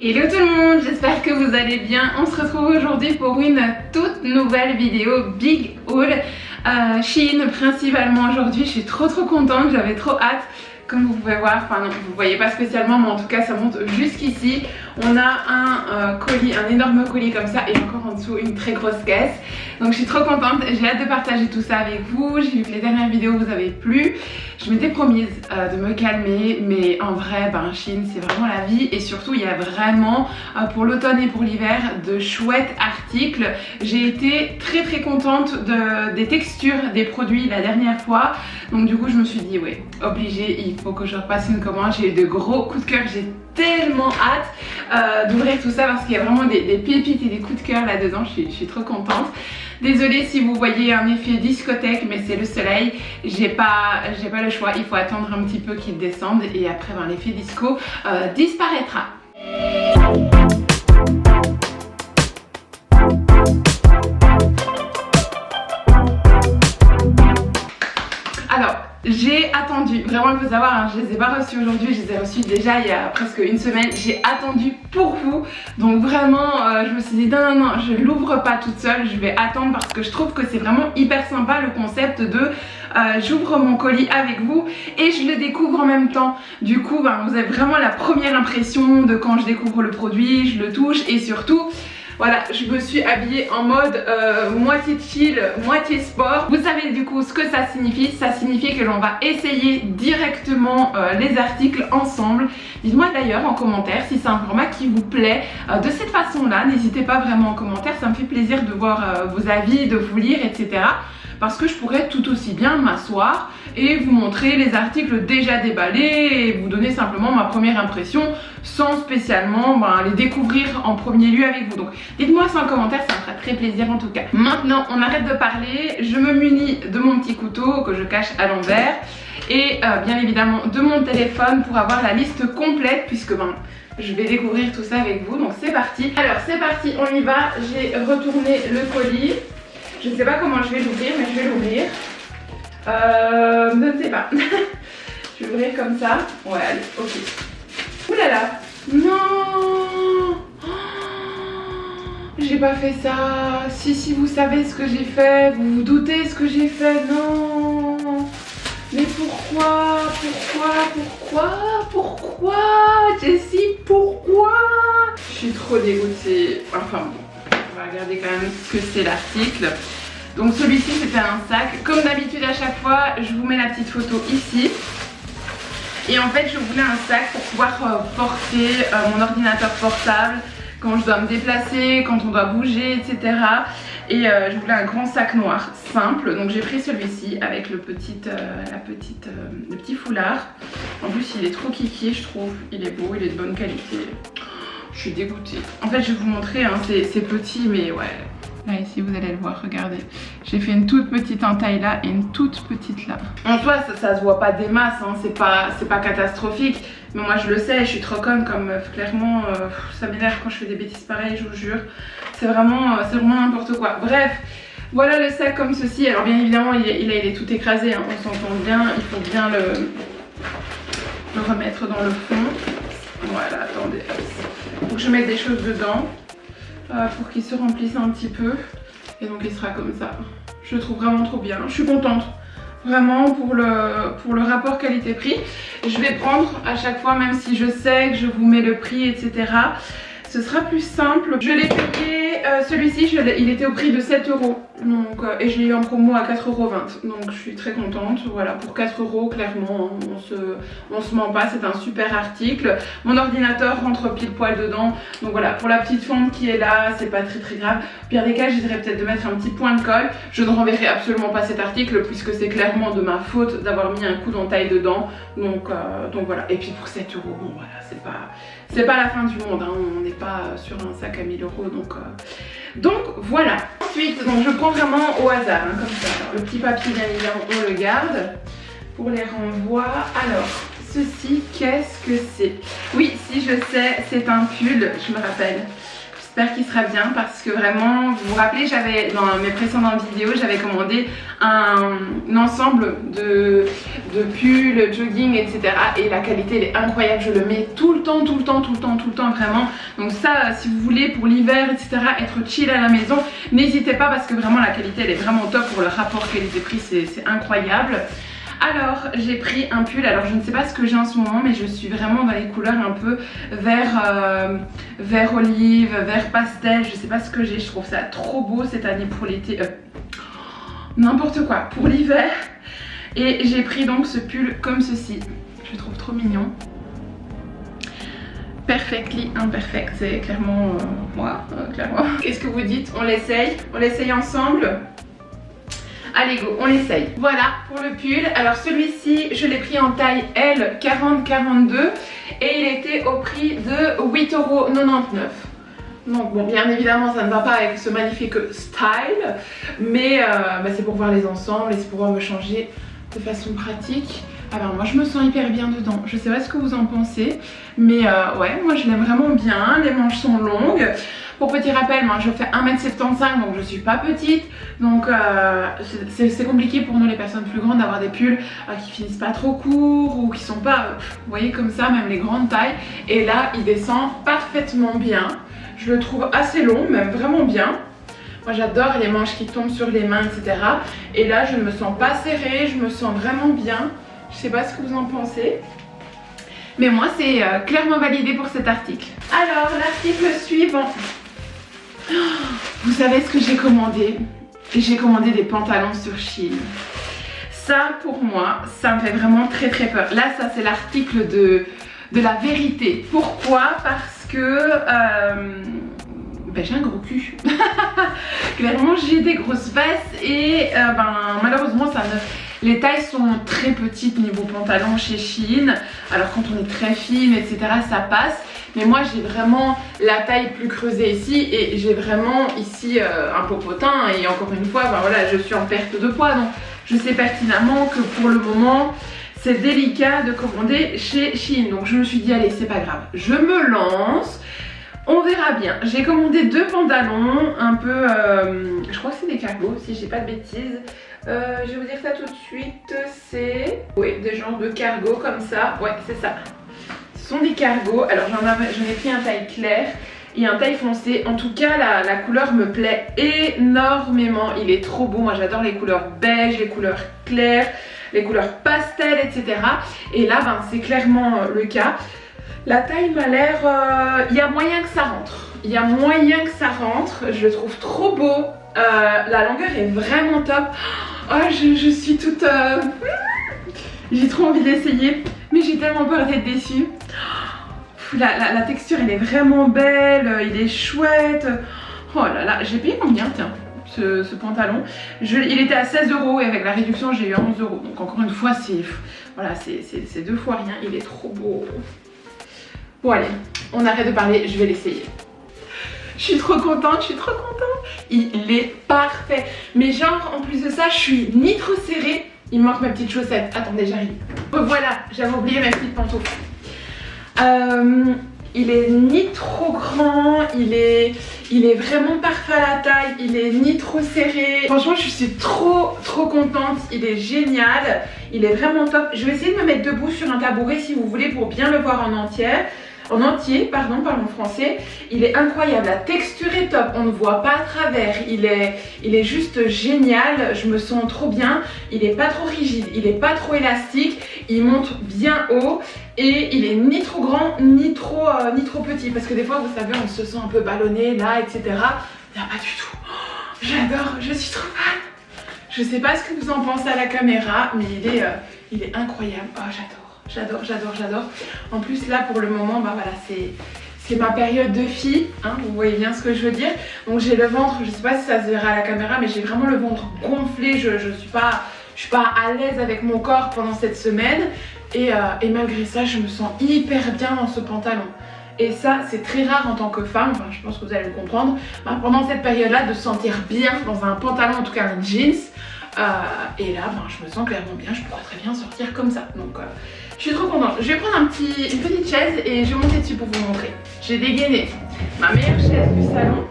Hello tout le monde, j'espère que vous allez bien. On se retrouve aujourd'hui pour une toute nouvelle vidéo Big Haul Shein principalement aujourd'hui. Je suis trop contente, j'avais trop hâte. Comme vous pouvez voir, enfin non, vous voyez pas spécialement, mais en tout cas ça monte jusqu'ici. On a un colis, un énorme colis comme ça, et encore en dessous une très grosse caisse. Donc je suis trop contente, j'ai hâte de partager tout ça avec vous. J'ai vu que les dernières vidéos vous avaient plu. Je m'étais promise de me calmer, mais en vrai, Shein c'est vraiment la vie. Et surtout il y a vraiment pour l'automne et pour l'hiver de chouettes articles. J'ai été très contente des textures des produits la dernière fois. Donc du coup je me suis dit ouais, obligé, il faut que je repasse une commande. J'ai eu de gros coups de cœur, j'ai tellement hâte d'ouvrir tout ça parce qu'il y a vraiment des pépites et des coups de cœur là-dedans. Je suis trop contente. Désolée si vous voyez un effet discothèque, mais c'est le soleil. J'ai pas le choix, il faut attendre un petit peu qu'il descende et après l'effet disco disparaîtra. Alors, j'ai attendu, vraiment il faut savoir, hein, je les ai pas reçus aujourd'hui, je les ai reçus déjà il y a presque une semaine. J'ai attendu pour vous, donc vraiment je me suis dit non, je l'ouvre pas toute seule, je vais attendre parce que je trouve que c'est vraiment hyper sympa le concept de j'ouvre mon colis avec vous et je le découvre en même temps. Du coup vous avez vraiment la première impression de quand je découvre le produit, je le touche et surtout voilà, je me suis habillée en mode moitié chill, moitié sport. Vous savez du coup ce que ça signifie. Ça signifie que l'on va essayer directement les articles ensemble. Dites-moi d'ailleurs en commentaire si c'est un format qui vous plaît de cette façon-là. N'hésitez pas vraiment en commentaire, ça me fait plaisir de voir vos avis, de vous lire, etc. Parce que je pourrais tout aussi bien m'asseoir et vous montrer les articles déjà déballés et vous donner simplement ma première impression sans spécialement les découvrir en premier lieu avec vous. Donc dites-moi ça en commentaire, ça me fera très plaisir en tout cas. Maintenant on arrête de parler, je me munis de mon petit couteau que je cache à l'envers et bien évidemment de mon téléphone pour avoir la liste complète puisque je vais découvrir tout ça avec vous. Donc c'est parti. Alors c'est parti, on y va. J'ai retourné le colis. Je ne sais pas comment je vais l'ouvrir, mais je vais l'ouvrir. Je ne sais pas. Je vais l'ouvrir comme ça. Ouais, allez, ok. Ouh là là. Non. J'ai pas fait ça. Si, vous savez ce que j'ai fait. Vous vous doutez ce que j'ai fait. Non. Mais pourquoi Jessie, pourquoi? Je suis trop dégoûtée. Enfin bon. On va regarder quand même ce que c'est l'article. Donc celui-ci c'était un sac. Comme d'habitude à chaque fois, je vous mets la petite photo ici. Et en fait je voulais un sac pour pouvoir porter mon ordinateur portable quand je dois me déplacer, quand on doit bouger, etc. Et je voulais un grand sac noir simple. Donc j'ai pris celui-ci avec le petit foulard. En plus il est trop kiki je trouve. Il est beau, il est de bonne qualité. Je suis dégoûtée. En fait je vais vous montrer, hein, c'est petit mais ouais. Là ici vous allez le voir, regardez. J'ai fait une toute petite entaille là et une toute petite là. En soi ça se voit pas des masses, hein, c'est pas catastrophique. Mais moi je le sais, je suis trop conne comme meuf. Clairement ça m'énerve quand je fais des bêtises pareilles, je vous jure. C'est vraiment n'importe quoi. Bref, voilà le sac comme ceci. Alors bien évidemment il est tout écrasé, hein, on s'entend bien. Il faut bien le remettre dans le fond. Voilà, attendez. Faut que je mette des choses dedans pour qu'il se remplisse un petit peu. Et donc il sera comme ça. Je le trouve vraiment trop bien. Je suis contente. Vraiment pour le rapport qualité-prix. Je vais prendre à chaque fois, même si je sais que je vous mets le prix, etc. Ce sera plus simple. Je l'ai payé, celui-ci il était au prix de 7 €. Donc, et je l'ai eu en promo à 4,20 €. Donc je suis très contente. Voilà, pour 4 € clairement, on se ment pas, c'est un super article. Mon ordinateur rentre pile poil dedans. Donc voilà, pour la petite fente qui est là, c'est pas très grave. Pire des cas, j'essaierai peut-être de mettre un petit point de colle. Je ne renverrai absolument pas cet article puisque c'est clairement de ma faute d'avoir mis un coup d'entaille dedans. Donc voilà. Et puis pour 7 €, bon voilà, c'est pas la fin du monde, hein. On n'est pas sur un sac à 1000 €. Donc voilà. Ensuite, donc je prends vraiment au hasard, hein, comme ça. Alors, le petit papier, bien évidemment, on le garde pour les renvois. Alors, ceci, qu'est-ce que c'est? Oui, si je sais, c'est un pull, je me rappelle. J'espère qu'il sera bien parce que vraiment, vous vous rappelez, j'avais dans mes précédentes vidéos, j'avais commandé un ensemble de pulls, jogging, etc. Et la qualité elle est incroyable, je le mets tout le temps vraiment. Donc ça, si vous voulez pour l'hiver, etc., être chill à la maison, n'hésitez pas parce que vraiment la qualité elle est vraiment top pour le rapport qualité-prix, c'est incroyable. Alors j'ai pris un pull, alors je ne sais pas ce que j'ai en ce moment mais je suis vraiment dans les couleurs un peu vert olive, vert pastel, je sais pas ce que j'ai, je trouve ça trop beau cette année pour l'été, n'importe quoi, pour l'hiver. Et j'ai pris donc ce pull comme ceci, je le trouve trop mignon. Perfectly imperfect, c'est clairement moi, clairement. Qu'est-ce que vous dites? On l'essaye ensemble? Allez go, on essaye. Voilà pour le pull. Alors celui-ci, je l'ai pris en taille L 40-42 et il était au prix de 8,99 €. Donc bon, bien évidemment ça ne va pas avec ce magnifique style, mais c'est pour voir les ensembles et c'est pour pouvoir me changer de façon pratique. Alors moi je me sens hyper bien dedans, je sais pas ce que vous en pensez, mais ouais, moi je l'aime vraiment bien, les manches sont longues. Pour petit rappel, moi je fais 1m75 donc je suis pas petite, donc c'est compliqué pour nous les personnes plus grandes d'avoir des pulls qui finissent pas trop courts ou qui sont pas, vous voyez comme ça, même les grandes tailles. Et là il descend parfaitement bien, je le trouve assez long, même vraiment bien. Moi j'adore les manches qui tombent sur les mains, etc. Et là je ne me sens pas serrée, je me sens vraiment bien. Je sais pas ce que vous en pensez, mais moi c'est clairement validé pour cet article. Alors l'article suivant, vous savez ce que j'ai commandé? J'ai commandé des pantalons sur Shein. Ça pour moi, ça me fait vraiment très peur. Là ça c'est l'article de la vérité. Pourquoi? Parce que j'ai un gros cul. Clairement j'ai des grosses fesses et malheureusement ça ne... Les tailles sont très petites niveau pantalon chez Shein. Alors quand on est très fine, etc. ça passe. Mais moi j'ai vraiment la taille plus creusée ici et j'ai vraiment ici un popotin. Et encore une fois, voilà, je suis en perte de poids. Donc je sais pertinemment que pour le moment c'est délicat de commander chez Shein. Donc je me suis dit allez c'est pas grave, je me lance. On verra bien. J'ai commandé 2 pantalons un peu, je crois que c'est des cargos si j'ai pas de bêtises. Je vais vous dire ça tout de suite, c'est des genres de cargo comme ça, ouais c'est ça. Ce sont des cargos, alors j'en ai pris un taille claire et un taille foncé. En tout cas la couleur me plaît énormément, il est trop beau. Moi j'adore les couleurs beige, les couleurs claires, les couleurs pastel, etc. Et là c'est clairement le cas. La taille m'a l'air, il y a moyen que ça rentre. Il y a moyen que ça rentre, je le trouve trop beau. La longueur est vraiment top. Oh, je suis toute... J'ai trop envie d'essayer, mais j'ai tellement peur d'être déçue. La texture elle est vraiment belle, il est chouette. Oh là là, j'ai payé combien tiens ce pantalon? Il était à 16 € et avec la réduction j'ai eu 11 €. Donc encore une fois c'est... Voilà, c'est 2 fois rien, il est trop beau. Bon allez, on arrête de parler, je vais l'essayer. Je suis trop contente, il est parfait. Mais genre en plus de ça, je suis ni trop serrée. Il me manque mes petites chaussettes, attendez j'arrive. Voilà, j'avais oublié mes petites pantoufles. Il est ni trop grand, il est vraiment parfait à la taille, il est ni trop serré. Franchement je suis trop contente, il est génial, il est vraiment top. Je vais essayer de me mettre debout sur un tabouret si vous voulez pour bien le voir en entier, pardon, parlons français. Il est incroyable, la texture est top, on ne voit pas à travers, il est juste génial, je me sens trop bien. Il est pas trop rigide, il est pas trop élastique, il monte bien haut et il est ni trop grand ni trop petit, parce que des fois vous savez on se sent un peu ballonné là, etc. Il n'y a pas du tout. Oh, j'adore, je suis trop fan. Je sais pas ce que vous en pensez à la caméra, mais il est incroyable. Oh j'adore. En plus là pour le moment voilà c'est ma période de fille, hein, vous voyez bien ce que je veux dire. Donc j'ai le ventre, je sais pas si ça se verra à la caméra, mais j'ai vraiment le ventre gonflé. Je suis pas à l'aise avec mon corps pendant cette semaine et malgré ça je me sens hyper bien dans ce pantalon. Et ça c'est très rare en tant que femme, enfin, je pense que vous allez le comprendre, pendant cette période là de se sentir bien dans un pantalon, en tout cas un jeans. Et là je me sens clairement bien, je pourrais très bien sortir comme ça. Donc je suis trop contente. Je vais prendre une petite chaise et je vais monter dessus pour vous montrer. J'ai dégainé. ma meilleure chaise du salon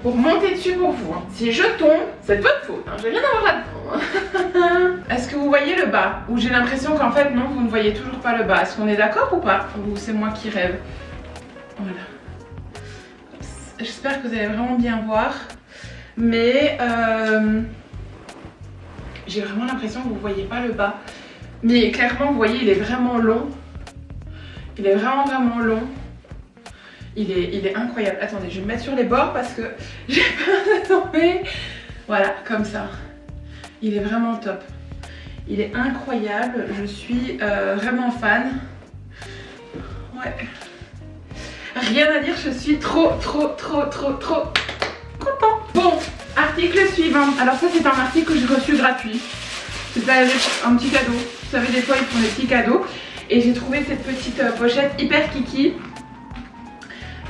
pour monter dessus pour vous. Hein. Si je tombe, c'est de votre faute, hein. J'ai rien à voir là-dedans. Est-ce que vous voyez le bas? Ou j'ai l'impression qu'en fait non, vous ne voyez toujours pas le bas. Est-ce qu'on est d'accord ou pas? Ou c'est moi qui rêve? Voilà. J'espère que vous allez vraiment bien voir. Mais j'ai vraiment l'impression que vous ne voyez pas le bas. Mais clairement, vous voyez, il est vraiment long. Il est vraiment long. Il est incroyable. Attendez, je vais me mettre sur les bords parce que j'ai peur de tomber. Voilà, comme ça. Il est vraiment top. Il est incroyable. Je suis vraiment fan. Ouais. Rien à dire, je suis trop content. Bon, article suivant. Alors ça, c'est un article que j'ai reçu gratuit. C'est un petit cadeau. Vous savez, des fois, ils font des petits cadeaux. Et j'ai trouvé cette petite pochette hyper kiki.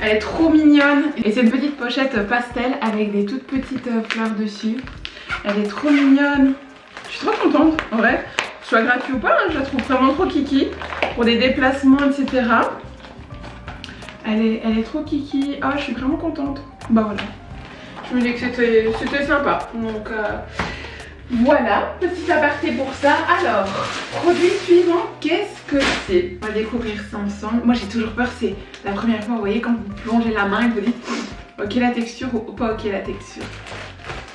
Elle est trop mignonne. Et c'est une petite pochette pastel avec des toutes petites fleurs dessus. Elle est trop mignonne. Je suis trop contente, en vrai. Soit gratuit ou pas, hein, je la trouve vraiment trop kiki. Pour des déplacements, etc. Elle est trop kiki. Ah, je suis vraiment contente. Bah voilà. Je me dis que c'était sympa. Donc voilà, petit aparté pour ça. Alors, produit suivant, qu'est-ce que c'est? On va découvrir ça ensemble. Moi j'ai toujours peur, c'est la première fois, vous voyez, quand vous plongez la main et vous dites ok la texture ou pas ok la texture.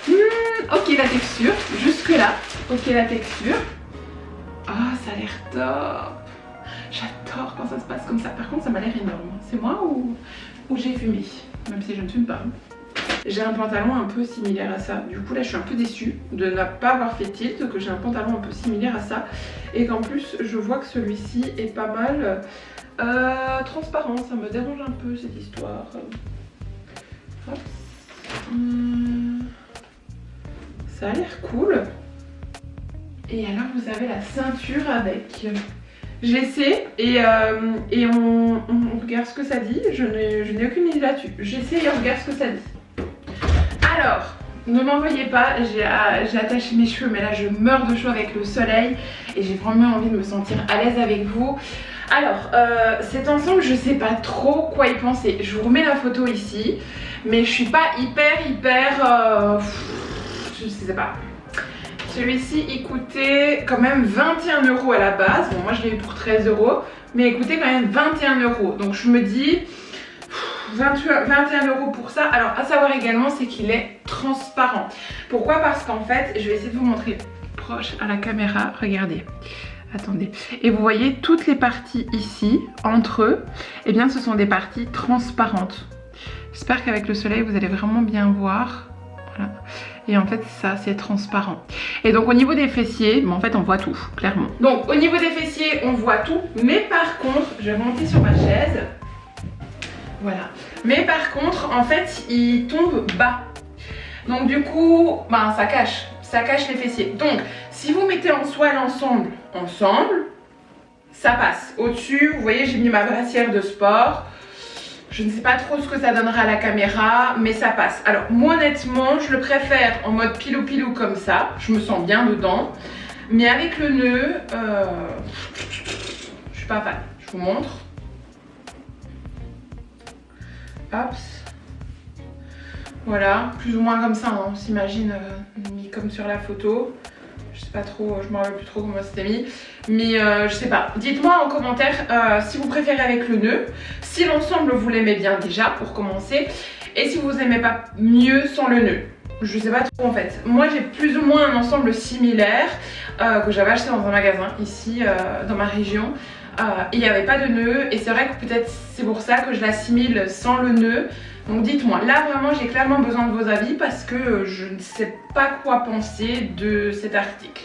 Ok la texture, jusque là, ok la texture. Ah, ça a l'air top. J'adore quand ça se passe comme ça. Par contre, ça m'a l'air énorme. C'est moi ou j'ai fumé? Même si je ne fume pas. J'ai un pantalon un peu similaire à ça. Du coup, là, je suis un peu déçue de ne pas avoir fait tilt, que j'ai un pantalon un peu similaire à ça. Et qu'en plus, je vois que celui-ci est pas mal transparent. Ça me dérange un peu, cette histoire. Hop. Ça a l'air cool. Et alors, vous avez la ceinture avec... J'essaie et on regarde ce que ça dit. Je n'ai aucune idée là-dessus. J'essaie et on regarde ce que ça dit. Alors, ne m'envoyez pas, j'ai attaché mes cheveux, mais là je meurs de chaud avec le soleil et j'ai vraiment envie de me sentir à l'aise avec vous. Alors, cet ensemble, je sais pas trop quoi y penser. Je vous remets la photo ici, mais je suis pas hyper... je sais pas. Celui-ci, il coûtait quand même 21 € à la base. Bon, moi je l'ai eu pour 13 €, mais il coûtait quand même 21 €. Donc je me dis... 21 € pour ça. Alors à savoir également, c'est qu'il est transparent. Pourquoi? Parce qu'en fait, je vais essayer de vous montrer proche à la caméra. Regardez, attendez. Et vous voyez toutes les parties ici, entre eux, eh bien ce sont des parties transparentes. J'espère qu'avec le soleil, vous allez vraiment bien voir. Voilà. Et en fait, ça, c'est transparent. Et donc au niveau des fessiers, en fait, on voit tout, clairement. Donc au niveau des fessiers, on voit tout. Mais par contre, je vais monter sur ma chaise. Voilà. Mais par contre, en fait, il tombe bas. Donc du coup, ben, ça cache les fessiers. Donc, si vous mettez en soi l'ensemble ensemble, ça passe. Au-dessus, vous voyez, j'ai mis ma brassière de sport. Je ne sais pas trop ce que ça donnera à la caméra, mais ça passe. Alors, moi, honnêtement, je le préfère en mode pilou-pilou comme ça. Je me sens bien dedans. Mais avec le nœud, je suis pas fan. Je vous montre. Hop. Voilà, plus ou moins comme ça, hein. On s'imagine mis comme sur la photo. Je sais pas trop, je me rappelle plus trop comment c'était mis. Mais je sais pas. Dites-moi en commentaire si vous préférez avec le nœud. Si l'ensemble vous l'aimez bien déjà pour commencer. Et si vous aimez pas mieux sans le nœud. Je sais pas trop en fait. Moi j'ai plus ou moins un ensemble similaire que j'avais acheté dans un magasin ici dans ma région. Il n'y avait pas de nœud et c'est vrai que peut-être c'est pour ça que je l'assimile sans le nœud. Donc dites-moi, là vraiment j'ai clairement besoin de vos avis parce que je ne sais pas quoi penser de cet article.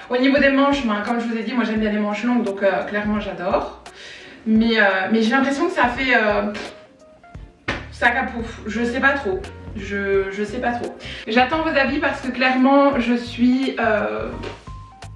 Au niveau des manches, ben, comme je vous ai dit, moi j'aime bien les manches longues donc clairement j'adore. Mais j'ai l'impression que ça fait sac à pouf, je sais pas trop. Je sais pas trop. J'attends vos avis parce que clairement je suis...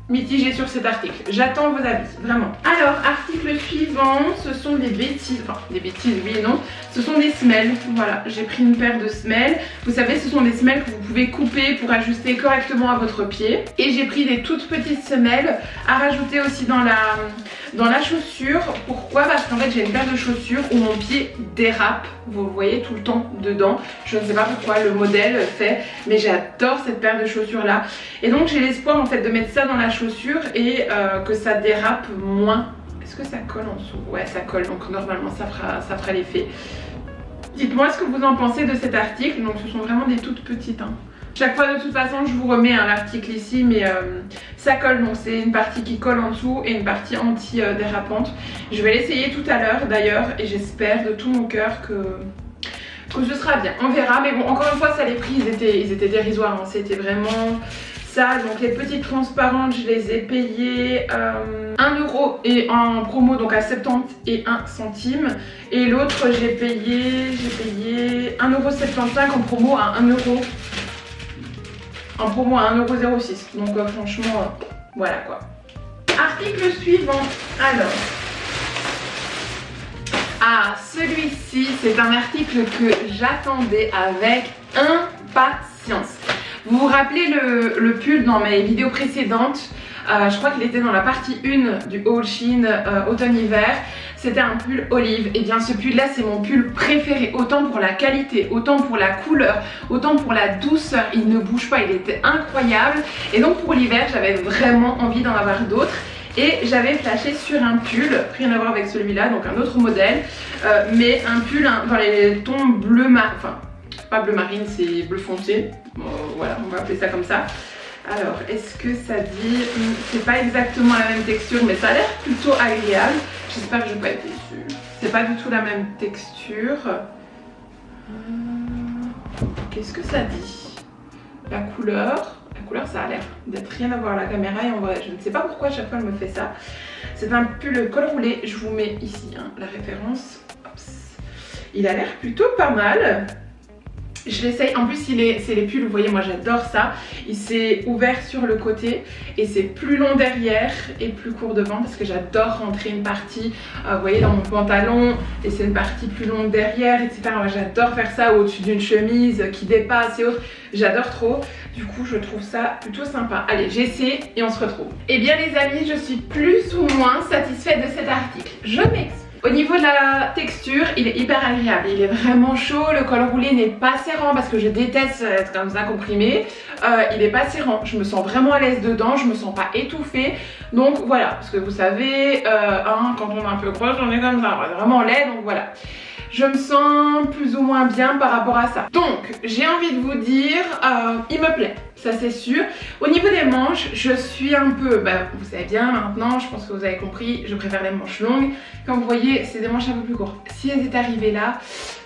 mitigée sur cet article. J'attends vos avis, vraiment. Alors, article Article suivant, ce sont des bêtises, enfin des bêtises oui et non, ce sont des semelles, voilà, j'ai pris une paire de semelles, vous savez ce sont des semelles que vous pouvez couper pour ajuster correctement à votre pied, et j'ai pris des toutes petites semelles à rajouter aussi dans la chaussure. Pourquoi? Parce qu'en fait j'ai une paire de chaussures où mon pied dérape, vous le voyez tout le temps dedans, je ne sais pas pourquoi le modèle fait, mais j'adore cette paire de chaussures là, et donc j'ai l'espoir en fait de mettre ça dans la chaussure et que ça dérape moins. Est-ce que ça colle en dessous? Ouais, ça colle, donc normalement ça fera l'effet. Dites-moi ce que vous en pensez de cet article. Donc ce sont vraiment des toutes petites. Hein. Chaque fois de toute façon je vous remets l'article ici, mais ça colle. Donc c'est une partie qui colle en dessous et une partie anti-dérapante. Je vais l'essayer tout à l'heure d'ailleurs et j'espère de tout mon cœur que ce sera bien. On verra, mais bon, encore une fois ça les prix ils étaient dérisoires. Hein. C'était vraiment... Ça, donc les petites transparentes, je les ai payées 1 € et en promo donc à 71 centimes. Et l'autre j'ai payé 1,75 € en promo à 1 €. En promo à 1,06 €. Donc franchement, voilà quoi. Article suivant. Alors. Ah, celui-ci, c'est un article que j'attendais avec impatience. Vous vous rappelez le pull dans mes vidéos précédentes, je crois qu'il était dans la partie 1 du haul Shein automne-hiver. C'était un pull olive. Et bien ce pull là c'est mon pull préféré, autant pour la qualité, autant pour la couleur, autant pour la douceur. Il ne bouge pas, il était incroyable. Et donc pour l'hiver j'avais vraiment envie d'en avoir d'autres. Et j'avais flashé sur un pull, rien à voir avec celui-là, donc un autre modèle, mais un pull dans les tons bleu marine, enfin pas bleu marine, c'est bleu foncé. Bon, voilà, on va appeler ça comme ça. Alors, est-ce que ça dit... C'est pas exactement la même texture, mais ça a l'air plutôt agréable. J'espère que je vais pas être déçue. C'est pas du tout la même texture. Qu'est-ce que ça dit? La couleur, ça a l'air d'être rien à voir à la caméra et en vrai, je ne sais pas pourquoi à chaque fois elle me fait ça. C'est un pull col roulé, je vous mets ici hein, la référence. Ops. Il a l'air plutôt pas mal. Je l'essaye, en plus c'est les pulls, vous voyez moi j'adore ça. Il s'est ouvert sur le côté et c'est plus long derrière et plus court devant parce que j'adore rentrer une partie, vous voyez dans mon pantalon et c'est une partie plus longue derrière etc. Moi j'adore faire ça au-dessus d'une chemise qui dépasse et autres, j'adore trop. Du coup je trouve ça plutôt sympa. Allez j'essaie et on se retrouve. Eh bien les amis, je suis plus ou moins satisfaite de cet article. Je m'explique. Au niveau de la texture, il est hyper agréable, il est vraiment chaud, le col roulé n'est pas serrant parce que je déteste être comme ça comprimé, il est pas serrant, je me sens vraiment à l'aise dedans, je me sens pas étouffée, donc voilà, parce que vous savez, quand on est un peu grosse, on est comme ça, on est vraiment laid, donc voilà. Je me sens plus ou moins bien par rapport à ça. Donc, j'ai envie de vous dire, il me plaît, ça c'est sûr. Au niveau des manches, je suis un peu, vous savez bien maintenant, je pense que vous avez compris, je préfère les manches longues. Comme vous voyez, c'est des manches un peu plus courtes. Si elles étaient arrivées là,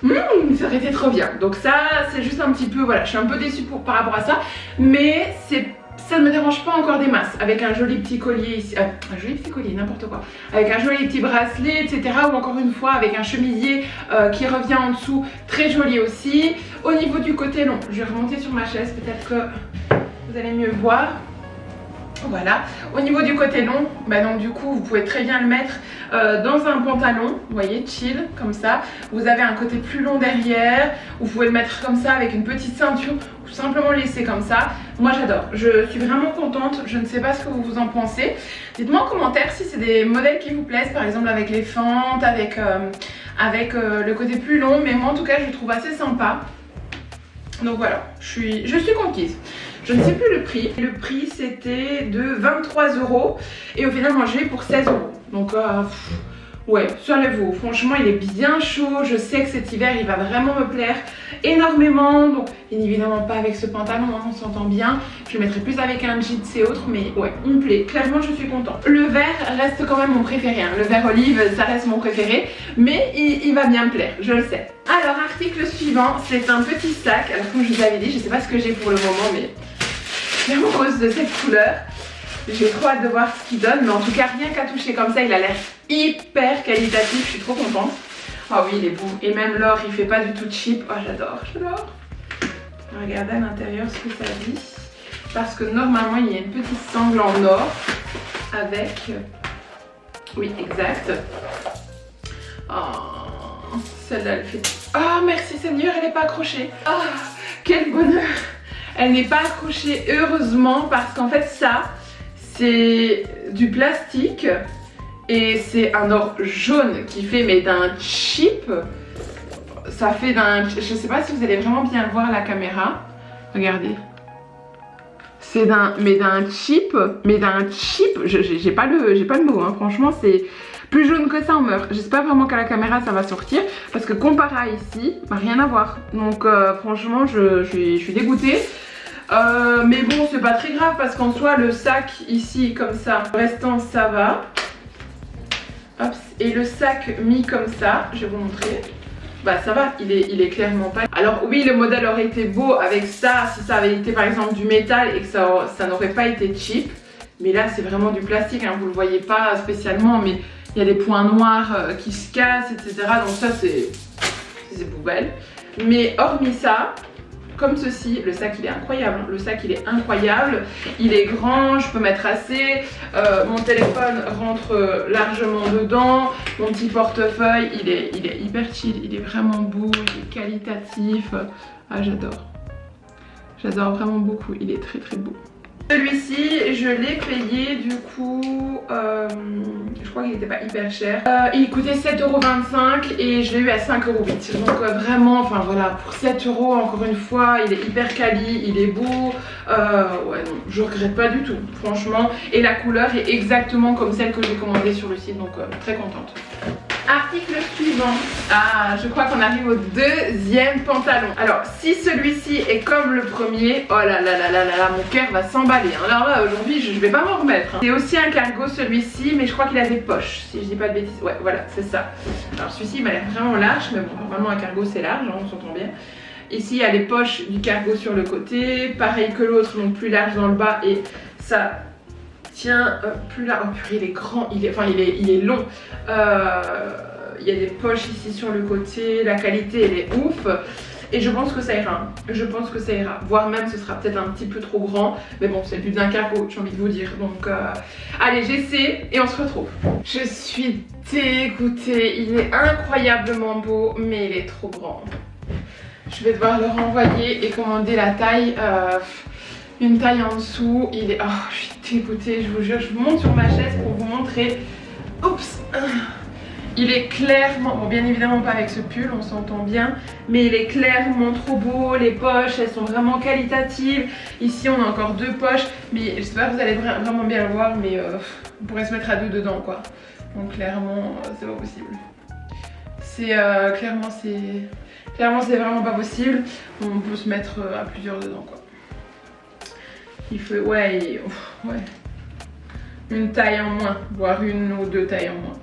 ça aurait été trop bien. Donc ça, c'est juste un petit peu, voilà, je suis un peu déçue par rapport à ça. Mais ça ne me dérange pas encore des masses, avec un joli petit collier ici, un joli petit collier, n'importe quoi, avec un joli petit bracelet, etc. Ou encore une fois avec un chemisier qui revient en dessous, très joli aussi. Au niveau du côté long, je vais remonter sur ma chaise, peut-être que vous allez mieux voir. Voilà, au niveau du côté long, donc du coup vous pouvez très bien le mettre dans un pantalon, vous voyez, chill, comme ça. Vous avez un côté plus long derrière, vous pouvez le mettre comme ça avec une petite ceinture, ou simplement le laisser comme ça. Moi j'adore, je suis vraiment contente, je ne sais pas ce que vous en pensez. Dites-moi en commentaire si c'est des modèles qui vous plaisent, par exemple avec les fentes, avec le côté plus long, mais moi en tout cas je le trouve assez sympa. Donc voilà, je suis conquise. Je ne sais plus le prix. Le prix c'était de 23 € et au final moi je l'ai pour 16 €. Donc ouais, ça le vaut. Franchement il est bien chaud. Je sais que cet hiver il va vraiment me plaire énormément. Donc bien évidemment pas avec ce pantalon, hein, on s'entend bien. Je le mettrai plus avec un jeans et autres, mais ouais, on me plaît. Clairement je suis contente. Le vert reste quand même mon préféré. Hein. Le vert olive ça reste mon préféré, mais il va bien me plaire, je le sais. Alors article suivant, c'est un petit sac. Alors comme je vous avais dit, je sais pas ce que j'ai pour le moment, mais je suis amoureuse de cette couleur. J'ai trop hâte de voir ce qu'il donne, mais en tout cas rien qu'à toucher comme ça, il a l'air hyper qualitatif, je suis trop contente. Oh oui, il est beau. Et même l'or, il fait pas du tout cheap. Oh j'adore, j'adore. Regardez à l'intérieur ce que ça dit. Parce que normalement il y a une petite sangle en or avec Oui, exact. Oh, celle-là, elle fait... Oh, merci Seigneur, elle n'est pas accrochée. Oh, quel bonheur. Elle n'est pas accrochée, heureusement, parce qu'en fait, ça, c'est du plastique. Et c'est un or jaune qui fait, mais d'un cheap. Ça fait d'un... Je sais pas si vous allez vraiment bien le voir à la caméra. Regardez. C'est d'un... Mais d'un cheap. Mais d'un cheap. J'ai pas le mot, hein. Franchement, c'est... Plus jaune que ça, on meurt. J'espère vraiment qu'à la caméra ça va sortir. Parce que comparé à ici, bah, rien à voir. Donc franchement, je suis dégoûtée. Mais bon, c'est pas très grave parce qu'en soi, le sac ici, comme ça, le restant, ça va. Hop, et le sac mis comme ça, je vais vous montrer. Bah ça va, il est clairement pas... Alors oui, le modèle aurait été beau avec ça, si ça avait été par exemple du métal et que ça n'aurait pas été cheap. Mais là, c'est vraiment du plastique, hein, vous le voyez pas spécialement, mais... Il y a des points noirs qui se cassent, etc. Donc ça, c'est poubelle. Mais hormis ça, comme ceci, le sac, il est incroyable. Le sac, il est incroyable. Il est grand, je peux mettre assez. Mon téléphone rentre largement dedans. Mon petit portefeuille, il est hyper chill. Il est vraiment beau, il est qualitatif. Ah, j'adore. J'adore vraiment beaucoup. Il est très très beau. Celui-ci, je l'ai payé du coup, je crois qu'il n'était pas hyper cher. Il coûtait 7,25 € et je l'ai eu à 5,08 €. Donc vraiment, enfin voilà, pour 7 €, encore une fois, il est hyper quali, il est beau. Ouais, non, je regrette pas du tout, franchement. Et la couleur est exactement comme celle que j'ai commandée sur le site, donc très contente. Article suivant. Ah, je crois qu'on arrive au deuxième pantalon. Alors, si celui-ci est comme le premier, oh là là là là là, mon cœur va s'emballer. Alors là, aujourd'hui, je vais pas m'en remettre. C'est aussi un cargo celui-ci, mais je crois qu'il a des poches, si je dis pas de bêtises. Ouais, voilà, c'est ça. Alors celui-ci, il m'a l'air vraiment large, mais bon, normalement un cargo c'est large, hein, on s'entend bien. Ici, il y a les poches du cargo sur le côté, pareil que l'autre, donc plus large dans le bas et ça... Tiens, plus là, oh purée, il est grand, il est long. Il y a des poches ici sur le côté, la qualité elle est ouf. Et je pense que ça ira, je pense que ça ira. Voire même ce sera peut-être un petit peu trop grand. Mais bon, c'est le but d'un cargo, j'ai envie de vous dire. Donc allez, j'essaie et on se retrouve. Je suis dégoûtée, il est incroyablement beau, mais il est trop grand. Je vais devoir le renvoyer et commander la taille. Une taille en dessous, il est... Oh, je suis dégoûtée, je vous jure, je monte sur ma chaise pour vous montrer. Oups. Il est clairement... Bon, bien évidemment pas avec ce pull, on s'entend bien. Mais il est clairement trop beau, les poches, elles sont vraiment qualitatives. Ici, on a encore deux poches. Mais j'espère que vous allez vraiment bien le voir, mais on pourrait se mettre à deux dedans, quoi. Donc clairement, c'est pas possible. C'est... Clairement, c'est vraiment pas possible. On peut se mettre à plusieurs dedans, quoi. Il faut, ouais, une taille en moins, voire une ou deux tailles en moins.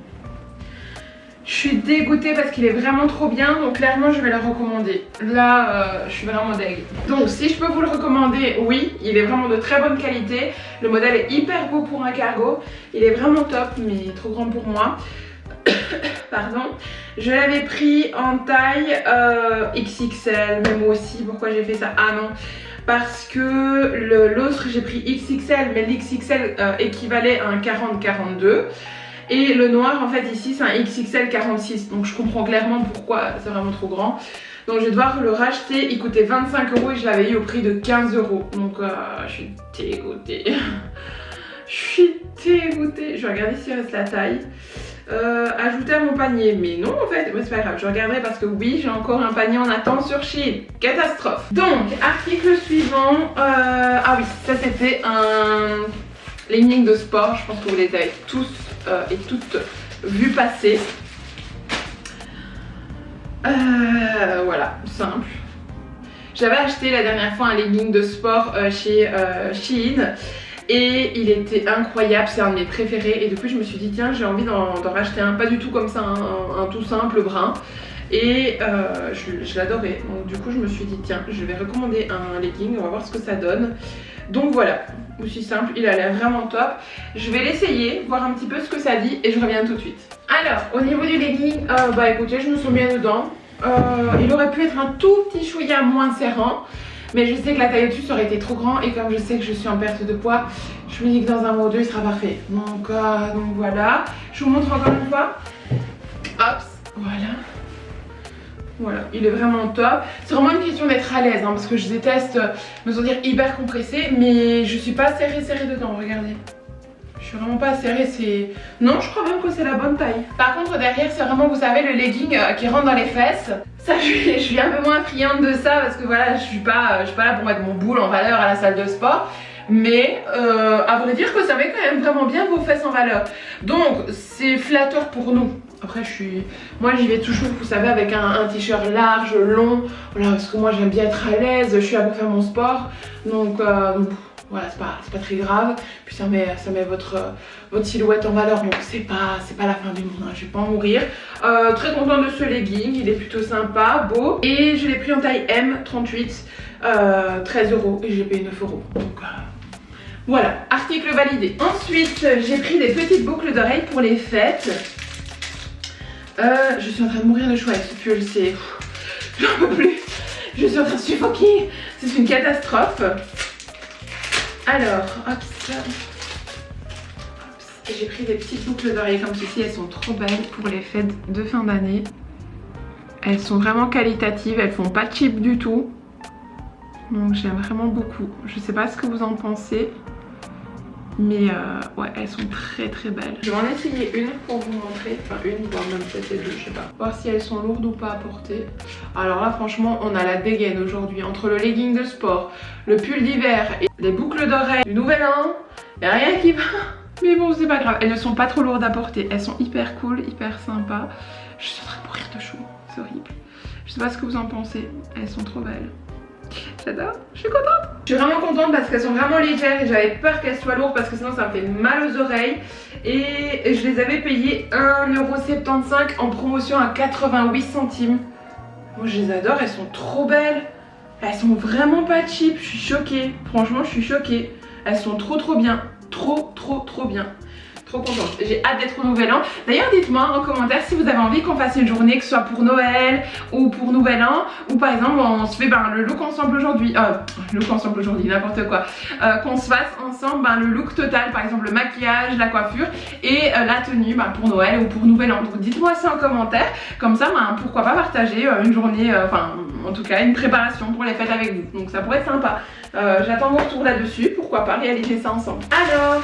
Je suis dégoûtée parce qu'il est vraiment trop bien, donc clairement je vais le recommander. Là, je suis vraiment deg. Donc si je peux vous le recommander, oui, il est vraiment de très bonne qualité. Le modèle est hyper beau pour un cargo. Il est vraiment top, mais trop grand pour moi. Pardon. Je l'avais pris en taille XXL, mais moi aussi, pourquoi j'ai fait ça? Ah non, parce que l'autre j'ai pris XXL, mais l'XXL équivalait à un 40-42. Et le noir en fait ici c'est un XXL 46, donc je comprends clairement pourquoi c'est vraiment trop grand. Donc je vais devoir le racheter, il coûtait 25 € et je l'avais eu au prix de 15 €. Donc je suis dégoûtée. Je suis dégoûtée. Je vais regarder s'il reste la taille. Ajouter à mon panier, mais non en fait, c'est pas grave, je regarderai parce que oui, j'ai encore un panier en attente sur Shein. Catastrophe. Donc, article suivant, ah oui, ça c'était un legging de sport, je pense que vous les avez tous et toutes vu passer. Voilà, simple. J'avais acheté la dernière fois un legging de sport chez Shein. Et il était incroyable, c'est un de mes préférés. Et depuis je me suis dit tiens, j'ai envie d'en racheter un, pas du tout comme ça, un tout simple brun. Et je l'adorais, donc du coup je me suis dit tiens, je vais recommander un legging, on va voir ce que ça donne. Donc voilà, aussi simple, il a l'air vraiment top. Je vais l'essayer, voir un petit peu ce que ça dit et je reviens tout de suite. Alors au niveau du legging, bah écoutez, je me sens bien dedans. Il aurait pu être un tout petit chouïa moins serrant. Mais je sais que la taille au-dessus ça aurait été trop grand. Et comme je sais que je suis en perte de poids, je me dis que dans un mois ou deux il sera parfait. Donc voilà. Je vous montre encore une fois. Hop, voilà. Voilà, il est vraiment top. C'est vraiment une question d'être à l'aise, hein, parce que je déteste me sentir hyper compressée, mais je suis pas serrée dedans, regardez. Je suis vraiment pas serrée, c'est... Non, je crois même que c'est la bonne taille. Par contre, derrière, c'est vraiment, vous savez, le legging qui rentre dans les fesses. Ça, je suis un peu moins friande de ça, parce que voilà, je suis pas là pour mettre mon boule en valeur à la salle de sport. Mais à vrai dire que ça met quand même vraiment bien vos fesses en valeur. Donc, c'est flatteur pour nous. Après moi j'y vais toujours, vous savez, avec un t-shirt large, long, voilà, parce que moi j'aime bien être à l'aise, je suis là pour faire mon sport, donc voilà, c'est pas très grave. Puis ça met votre silhouette en valeur, donc c'est pas la fin du monde, hein, je vais pas en mourir. Très contente de ce legging, il est plutôt sympa, beau, et je l'ai pris en taille M, 38, 13 € et j'ai payé 9 €, donc voilà, article validé. Ensuite, j'ai pris des petites boucles d'oreilles pour les fêtes. Je suis en train de mourir de chaud avec ce pull, c'est... J'en peux plus. Je suis en train de suffoquer. C'est une catastrophe. Alors, hop, ça. J'ai pris des petites boucles d'oreilles comme ceci. Elles sont trop belles pour les fêtes de fin d'année. Elles sont vraiment qualitatives. Elles font pas cheap du tout. Donc j'aime vraiment beaucoup. Je sais pas ce que vous en pensez. Mais ouais, elles sont très belles. Je vais en essayer une pour vous montrer. Enfin une, voire même peut-être deux, je sais pas. Voir si elles sont lourdes ou pas à porter. Alors là franchement on a la dégaine aujourd'hui. Entre le legging de sport, le pull d'hiver et les boucles d'oreilles du nouvel an, y'a rien qui va. Mais bon c'est pas grave, elles ne sont pas trop lourdes à porter. Elles sont hyper cool, hyper sympas. Je suis en train de mourir de chaud, c'est horrible. Je sais pas ce que vous en pensez, elles sont trop belles. J'adore, je suis contente. Je suis vraiment contente parce qu'elles sont vraiment légères et j'avais peur qu'elles soient lourdes parce que sinon ça me fait mal aux oreilles. Et je les avais payées 1,75 € en promotion à 88 centimes. Moi je les adore, elles sont trop belles. Elles sont vraiment pas cheap, je suis choquée. Franchement je suis choquée. Elles sont trop bien. Trop bien. Trop contente, j'ai hâte d'être au nouvel an. D'ailleurs dites-moi en commentaire si vous avez envie qu'on fasse une journée, que ce soit pour Noël ou pour nouvel an, ou par exemple on se fait le look ensemble aujourd'hui, n'importe quoi, qu'on se fasse ensemble le look total, par exemple le maquillage, la coiffure et la tenue pour Noël ou pour nouvel an. Donc dites-moi ça en commentaire, comme ça pourquoi pas partager une journée, en tout cas une préparation pour les fêtes avec vous, donc ça pourrait être sympa. J'attends vos retours là-dessus, pourquoi pas réaliser ça ensemble. Alors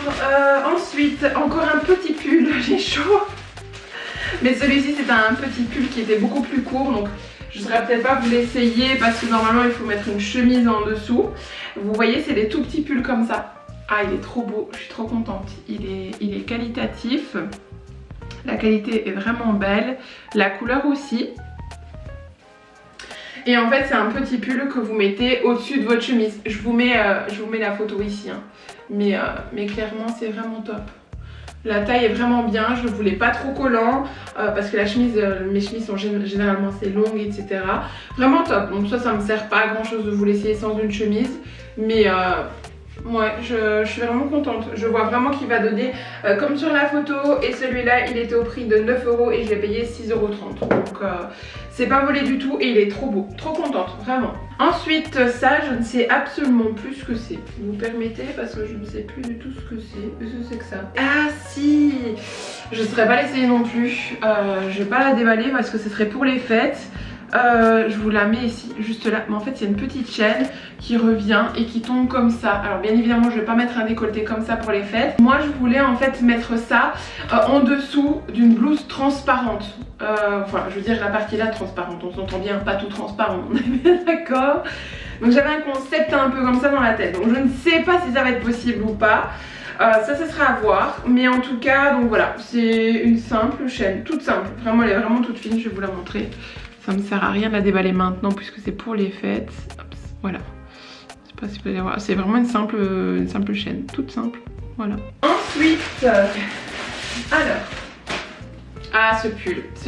ensuite encore un petit pull, j'ai chaud. Mais celui-ci c'est un petit pull qui était beaucoup plus court, donc je ne saurais peut-être pas vous l'essayer parce que normalement il faut mettre une chemise en dessous. Vous voyez c'est des tout petits pulls comme ça. Ah il est trop beau, je suis trop contente, il est qualitatif. La qualité est vraiment belle, la couleur aussi. Et en fait c'est un petit pull que vous mettez au-dessus de votre chemise. Je vous mets la photo ici, hein. Mais clairement c'est vraiment top. La taille est vraiment bien, je ne voulais pas trop collant parce que mes chemises sont généralement assez longues, etc. Vraiment top, donc ça me sert pas à grand chose de vous l'essayer sans une chemise. Mais ouais, je suis vraiment contente. Je vois vraiment qu'il va donner comme sur la photo. Et celui-là, il était au prix de 9 € et je l'ai payé 6,30 €. Donc c'est pas volé du tout et il est trop beau. Trop contente, vraiment. Ensuite, ça, je ne sais absolument plus ce que c'est. Vous me permettez parce que je ne sais plus du tout ce que c'est. Qu'est-ce que c'est que ça? Ah si, je ne saurais pas l'essayer non plus. Je vais pas la déballer parce que ce serait pour les fêtes. Je vous la mets ici, juste là. Mais en fait, c'est une petite chaîne qui revient et qui tombe comme ça. Alors, bien évidemment, je vais pas mettre un décolleté comme ça pour les fêtes. Moi, je voulais en fait mettre ça en dessous d'une blouse transparente. Enfin, je veux dire, la partie là transparente. On s'entend bien, pas tout transparent. On est bien d'accord. Donc, j'avais un concept un peu comme ça dans la tête. Donc, je ne sais pas si ça va être possible ou pas. Ça sera à voir, mais en tout cas, donc voilà, c'est une simple chaîne, toute simple. Vraiment, elle est vraiment toute fine. Je vais vous la montrer. Ça me sert à rien de la déballer maintenant puisque c'est pour les fêtes. Hop, voilà. Je sais pas si vous pouvez voir. C'est vraiment une simple chaîne, toute simple. Voilà. Ensuite, alors, ah ce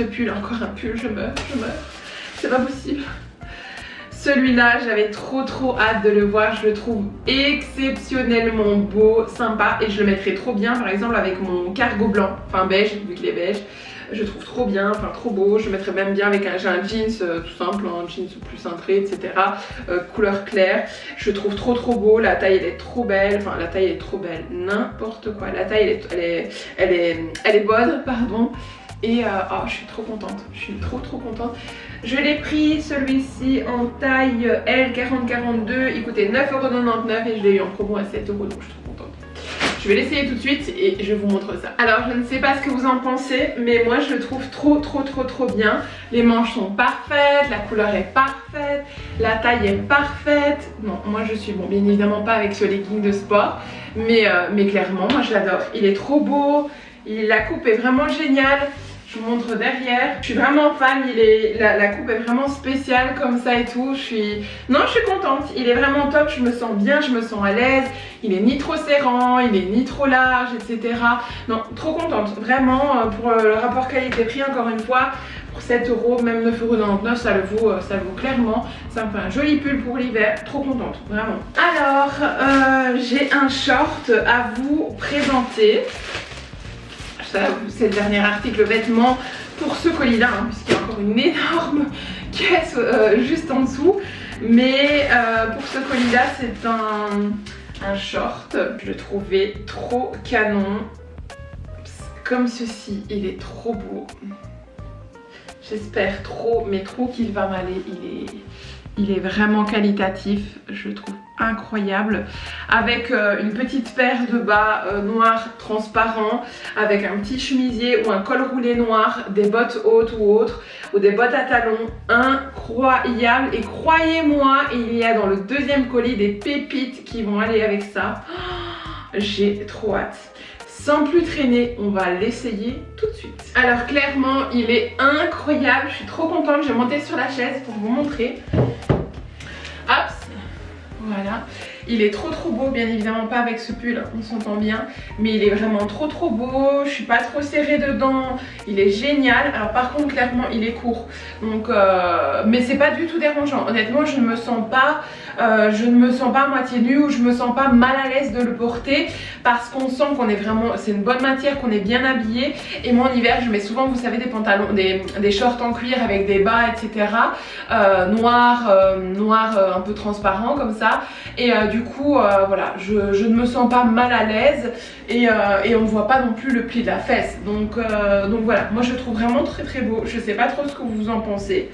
pull, encore un pull, je meurs. C'est pas possible. Celui-là, j'avais trop hâte de le voir. Je le trouve exceptionnellement beau, sympa et je le mettrais trop bien par exemple avec mon cargo blanc, enfin beige vu qu'il est beige. je trouve trop bien, enfin trop beau. Je mettrais même bien avec j'ai un jeans tout simple, un jeans plus cintré, etc. Couleur claire. Je trouve trop beau. La taille elle est trop belle, enfin la taille elle est trop belle, n'importe quoi. La taille elle est bonne, pardon. Et oh, je suis trop contente, je suis trop contente. Je l'ai pris celui-ci en taille L40-42, il coûtait 9,99€ et je l'ai eu en promo à 7€, donc je suis trop contente. Je vais l'essayer tout de suite et je vous montre ça. Alors je ne sais pas ce que vous en pensez, mais moi je le trouve trop bien. Les manches sont parfaites, la couleur est parfaite, la taille est parfaite. Non, moi je suis, bon bien évidemment pas avec ce legging de sport, mais clairement moi je l'adore. Il est trop beau, la coupe est vraiment géniale. Je vous montre derrière. Je suis vraiment fan, la coupe est vraiment spéciale comme ça et tout. Je suis contente. Il est vraiment top, je me sens bien, je me sens à l'aise. Il est ni trop serrant, il est ni trop large, etc. Non, trop contente. Vraiment, pour le rapport qualité-prix, encore une fois, pour 7€, même 9,99€, ça le vaut clairement. Ça me fait un joli pull pour l'hiver. Trop contente, vraiment. Alors, j'ai un short à vous présenter. C'est le dernier article vêtements pour ce colis là, hein, puisqu'il y a encore une énorme caisse juste en dessous. Mais pour ce colis là, c'est un short. Je le trouvais trop canon. Comme ceci, il est trop beau. J'espère trop, mais trop qu'il va m'aller. Il est vraiment qualitatif, je le trouve incroyable, avec une petite paire de bas noirs transparents, avec un petit chemisier ou un col roulé noir, des bottes hautes ou autres, ou des bottes à talons, incroyable. Et croyez-moi, il y a dans le deuxième colis des pépites qui vont aller avec ça. J'ai trop hâte. Sans plus traîner, on va l'essayer tout de suite. Alors clairement, il est incroyable, je suis trop contente. Je vais monter sur la chaise pour vous montrer. Hop, voilà. Il est trop beau, bien évidemment pas avec ce pull, on s'entend bien, mais il est vraiment trop beau. Je suis pas trop serrée dedans, il est génial. Alors par contre clairement il est court, donc mais c'est pas du tout dérangeant. Honnêtement je ne me sens pas à moitié nue, ou je me sens pas mal à l'aise de le porter, parce qu'on sent qu'on est vraiment, c'est une bonne matière, qu'on est bien habillé. Et moi en hiver je mets souvent, vous savez, des pantalons, des shorts en cuir avec des bas, etc. Noirs un peu transparents comme ça. Et du coup voilà, je ne me sens pas mal à l'aise, et on ne voit pas non plus le pli de la fesse. Donc voilà, moi je le trouve vraiment très beau. Je sais pas trop ce que vous en pensez,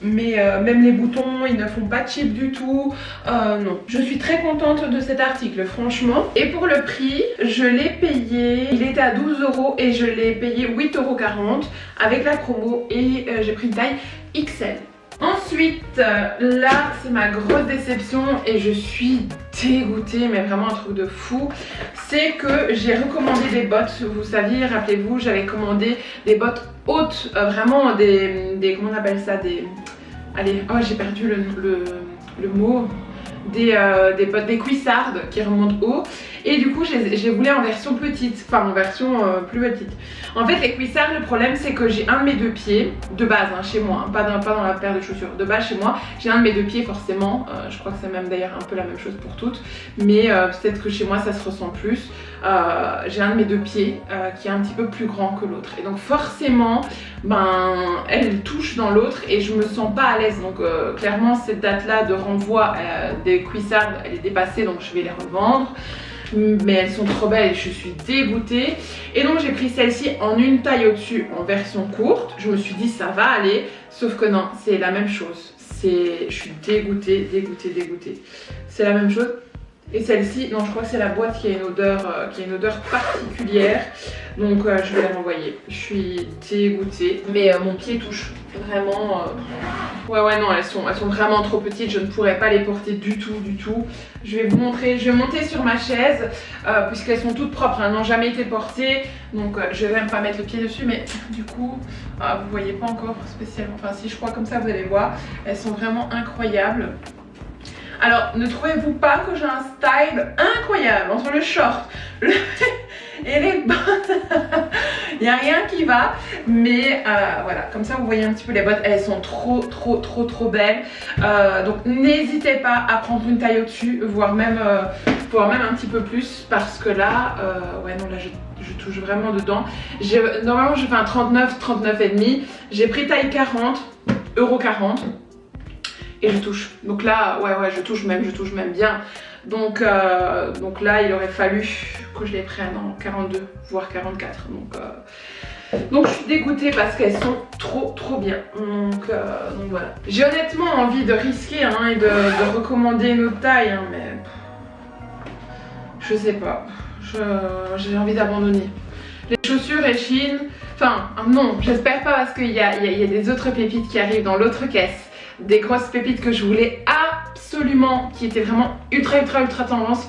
mais même les boutons ils ne font pas cheap du tout. Non, je suis très contente de cet article franchement. Et pour le prix, je l'ai payé, il était à 12€ et je l'ai payé 8,40€ avec la promo, et j'ai pris une taille XL. Ensuite, là c'est ma grosse déception et je suis dégoûtée, mais vraiment un truc de fou. C'est que j'ai recommandé des bottes, vous saviez, rappelez-vous, j'avais commandé des bottes hautes, vraiment des comment on appelle ça, allez, oh j'ai perdu le mot. Des bottes, des cuissardes qui remontent haut, et du coup j'ai voulu en version petite, enfin en version plus petite. En fait les cuissards, le problème c'est que j'ai un de mes deux pieds, de base hein, chez moi, hein, pas dans la paire de chaussures, de base chez moi, j'ai un de mes deux pieds forcément, je crois que c'est même d'ailleurs un peu la même chose pour toutes, mais peut-être que chez moi ça se ressent plus. J'ai un de mes deux pieds qui est un petit peu plus grand que l'autre, et donc forcément elle touche dans l'autre et je me sens pas à l'aise. Donc clairement cette date là de renvoi des cuissardes elle est dépassée, donc je vais les revendre, mais elles sont trop belles et je suis dégoûtée. Et donc j'ai pris celle-ci en une taille au-dessus, en version courte. Je me suis dit ça va aller, sauf que non, c'est la même chose. Je suis dégoûtée. C'est la même chose. Et celle-ci, non, je crois que c'est la boîte qui a une odeur particulière, donc je vais la renvoyer. Je suis dégoûtée, mais mon pied touche vraiment. Ouais non, elles sont vraiment trop petites, je ne pourrais pas les porter du tout. Je vais vous montrer, je vais monter sur ma chaise puisqu'elles sont toutes propres, elles n'ont jamais été portées, donc je vais même pas mettre le pied dessus, mais du coup vous voyez pas encore spécialement. Enfin si, je crois, comme ça vous allez voir, elles sont vraiment incroyables. Alors, ne trouvez-vous pas que j'ai un style incroyable entre le short et les bottes? Il n'y a rien qui va, mais voilà, comme ça vous voyez un petit peu les bottes, elles sont trop belles. Donc n'hésitez pas à prendre une taille au-dessus, voire même un petit peu plus, parce que là, ouais non, là Je touche vraiment dedans. Normalement je fais un 39, 39,5. J'ai pris taille 40, €40. Et je touche. Donc là, ouais, je touche même bien. Donc là, il aurait fallu que je les prenne en 42, voire 44. Donc je suis dégoûtée parce qu'elles sont trop bien. Donc voilà. J'ai honnêtement envie de risquer hein, et de recommander une autre taille, hein, mais je sais pas. J'ai envie d'abandonner. Les chaussures et Shein, enfin non, j'espère pas parce qu'il y a des autres pépites qui arrivent dans l'autre caisse. Des grosses pépites que je voulais absolument, qui étaient vraiment ultra tendance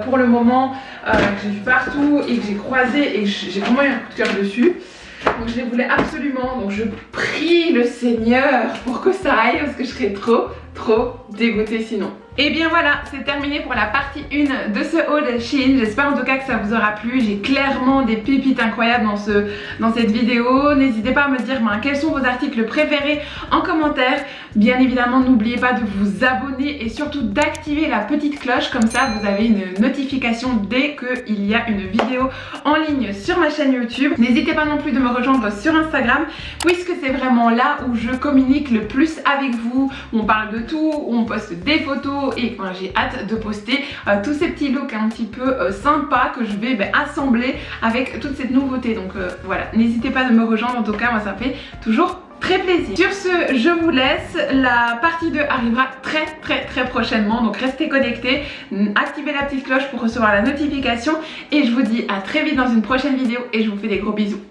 pour le moment, que j'ai vu partout et que j'ai croisé et j'ai vraiment eu un coup de cœur dessus. Donc je les voulais absolument, donc je prie le Seigneur pour que ça aille parce que je serais trop dégoûtée sinon. Et bien voilà, c'est terminé pour la partie 1 de ce haul Shein. J'espère en tout cas que ça vous aura plu. J'ai clairement des pépites incroyables dans cette vidéo. N'hésitez pas à me dire quels sont vos articles préférés en commentaire. Bien évidemment, n'oubliez pas de vous abonner et surtout d'activer la petite cloche. Comme ça, vous avez une notification dès qu'il y a une vidéo en ligne sur ma chaîne YouTube. N'hésitez pas non plus de me rejoindre sur Instagram puisque c'est vraiment là où je communique le plus avec vous. Où on parle de tout, où on poste des photos et j'ai hâte de poster tous ces petits looks un petit peu sympas que je vais assembler avec toute cette nouveauté. Donc voilà, n'hésitez pas de me rejoindre, en tout cas moi ça me fait toujours très plaisir. Sur ce, je vous laisse. La partie 2 arrivera très prochainement, donc restez connectés, activez la petite cloche pour recevoir la notification et je vous dis à très vite dans une prochaine vidéo et je vous fais des gros bisous.